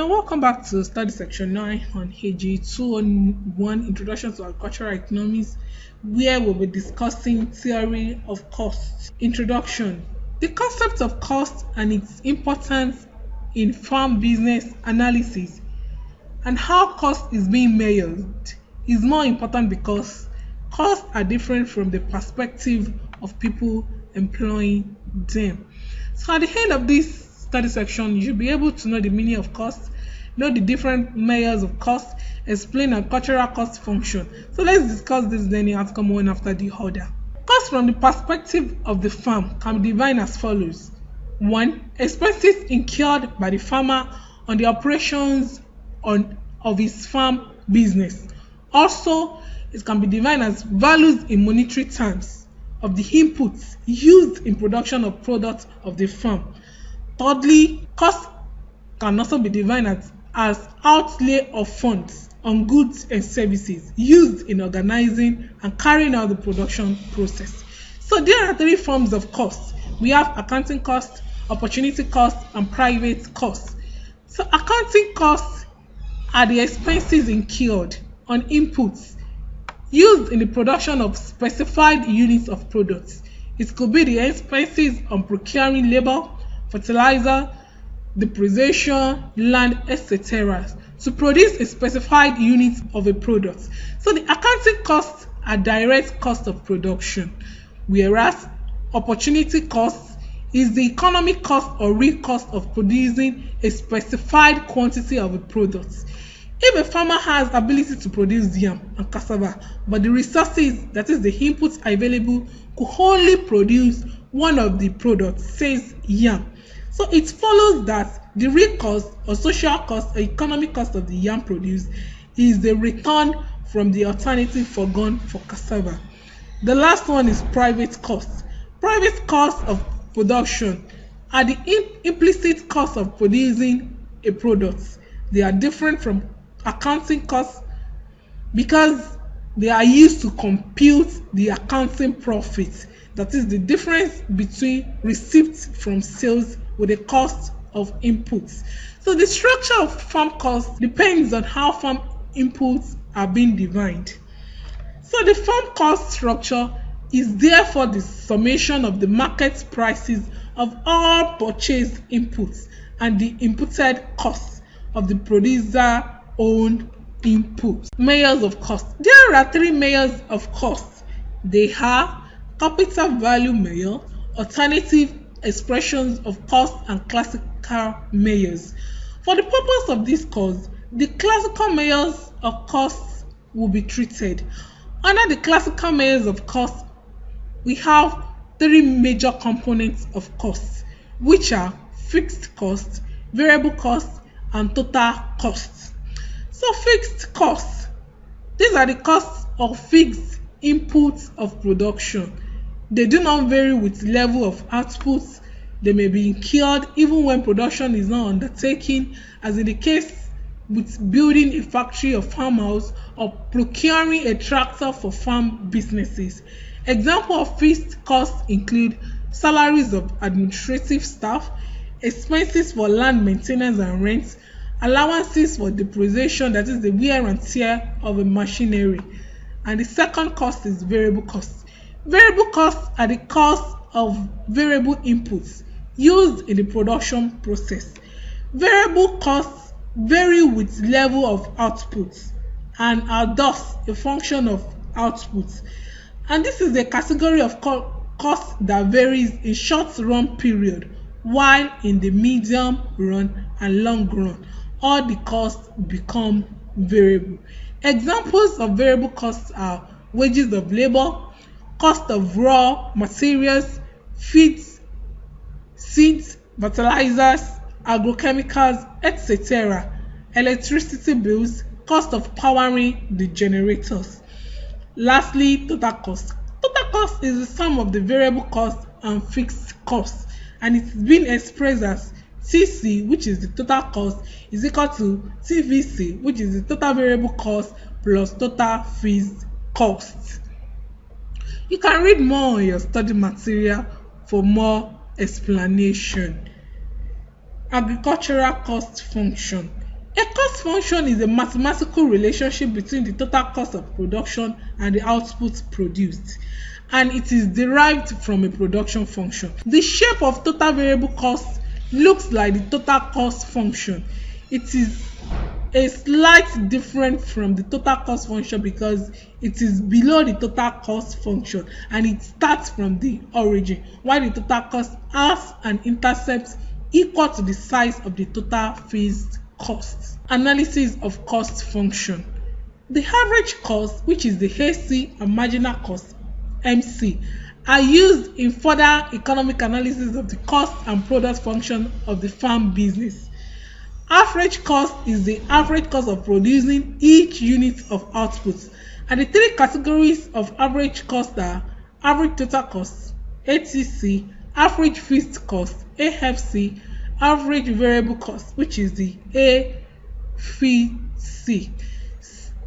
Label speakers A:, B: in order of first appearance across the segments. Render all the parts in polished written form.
A: Now, welcome back to study section 9 on HG 201 Introduction to Agricultural Economics, where we'll be discussing theory of cost. Introduction. The concept of cost and its importance in farm business analysis and how cost is being measured is more important because costs are different from the perspective of people employing them. So at the end of this study section, you should be able to know the meaning of cost, know the different measures of cost, explain a cultural cost function. So let's discuss this then in outcome one after the other. Cost from the perspective of the farm can be defined as follows. 1. Expenses incurred by the farmer on the operations of his farm business. Also, it can be defined as values in monetary terms of the inputs used in production of products of the farm. Thirdly, cost can also be defined as outlay of funds on goods and services used in organizing and carrying out the production process. So there are three forms of cost. We have accounting cost, opportunity cost, and private cost. So accounting costs are the expenses incurred on inputs used in the production of specified units of products. It could be the expenses on procuring labor, fertilizer, depreciation, land, etc. to produce a specified unit of a product. So the accounting costs are direct cost of production, whereas opportunity cost is the economic cost or real cost of producing a specified quantity of a product. If a farmer has ability to produce yam and cassava, but the resources, that is the inputs available, could only produce one of the products, says yam. So it follows that the real cost or social cost or economic cost of the yam produced is the return from the alternative forgone for cassava. The last one is private cost. Private cost of production are the implicit cost of producing a product. They are different from accounting costs because they are used to compute the accounting profit. That is the difference between receipts from sales with the cost of inputs. So the structure of farm cost depends on how farm inputs are being defined. So the farm cost structure is therefore the summation of the market prices of all purchased inputs and the inputted costs of the producer owned inputs. Measures of cost. There are three measures of cost. They are capital value measure, alternative expressions of cost, and classical measures. For the purpose of this course, the classical measures of cost will be treated. Under the classical measures of cost, we have three major components of cost, which are fixed cost, variable cost, and total cost. So fixed costs, these are the costs of fixed inputs of production. They do not vary with level of output. They may be incurred even when production is not undertaken, as in the case with building a factory or farmhouse or procuring a tractor for farm businesses. Examples of fixed costs include salaries of administrative staff, expenses for land maintenance and rent, allowances for depreciation, that is the wear and tear of a machinery. And the second cost is variable costs. Variable costs are the cost of variable inputs used in the production process. Variable costs vary with level of output and are thus a function of output. And this is a category of cost that varies in short run period, while in the medium run and long run, all the costs become variable. Examples of variable costs are wages of labor, cost of raw materials, feeds, seeds, fertilizers, agrochemicals, etc., electricity bills, cost of powering the generators. Lastly, total cost. Total cost is the sum of the variable cost and fixed cost, and it's been expressed as TC, which is the total cost, is equal to TVC, which is the total variable cost plus total fixed cost. You can read more on your study material for more explanation. Agricultural cost function. function is a mathematical relationship between the total cost of production and the output produced, and it is derived from a production function. The shape of total variable cost looks like the total cost function. It is a slight different from the total cost function because it is below the total cost function and it starts from the origin, while the total cost has an intercept equal to the size of the total fixed cost. Analysis of cost function. The average cost, which is the AC, and marginal cost, MC, are used in further economic analysis of the cost and product function of the farm business. Average cost is the average cost of producing each unit of output, and the three categories of average cost are average total cost, ATC, average fixed cost, AFC, average variable cost, which is the AFC.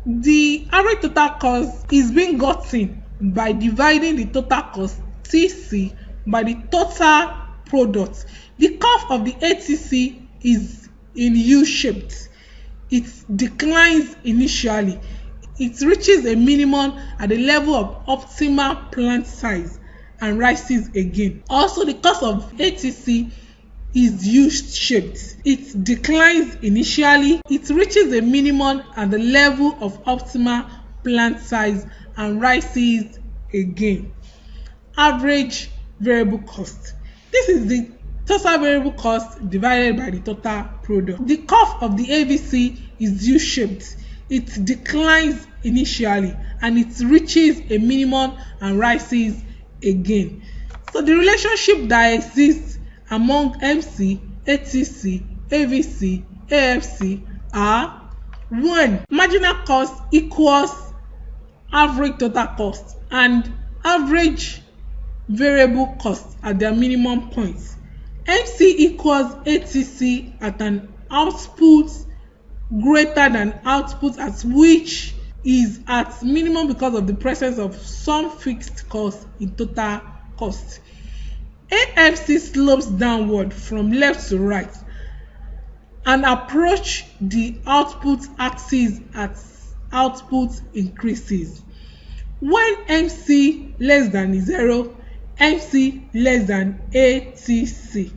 A: The average total cost is being gotten by dividing the total cost, TC, by the total product. The curve of the ATC is in U-shaped. It declines initially. It reaches a minimum at the level of optimal plant size and rises again. Also, the cost of ATC is U-shaped. It declines initially. It reaches a minimum at the level of optimal plant size and rises again. Average variable cost. This is the total variable cost divided by the total product. The curve of the AVC is U-shaped. It declines initially and it reaches a minimum and rises again. So the relationship that exists among MC, ATC, AVC, AFC are 1. Marginal cost equals average total cost and average variable cost at their minimum points. MC equals ATC at an output greater than output at which is at minimum because of the presence of some fixed cost in total cost. AFC slopes downward from left to right and approach the output axis as output increases. When MC less than 0, MC less than ATC.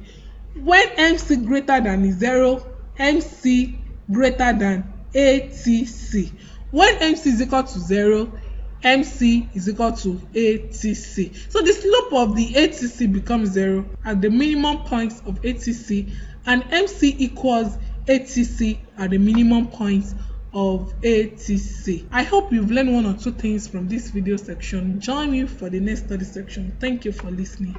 A: When MC greater than 0, MC greater than ATC. When MC is equal to 0, MC is equal to ATC. So the slope of the ATC becomes 0 at the minimum points of ATC, and MC equals ATC at the minimum points of ATC. I hope you've learned one or two things from this video section. Join me for the next study section. Thank you for listening.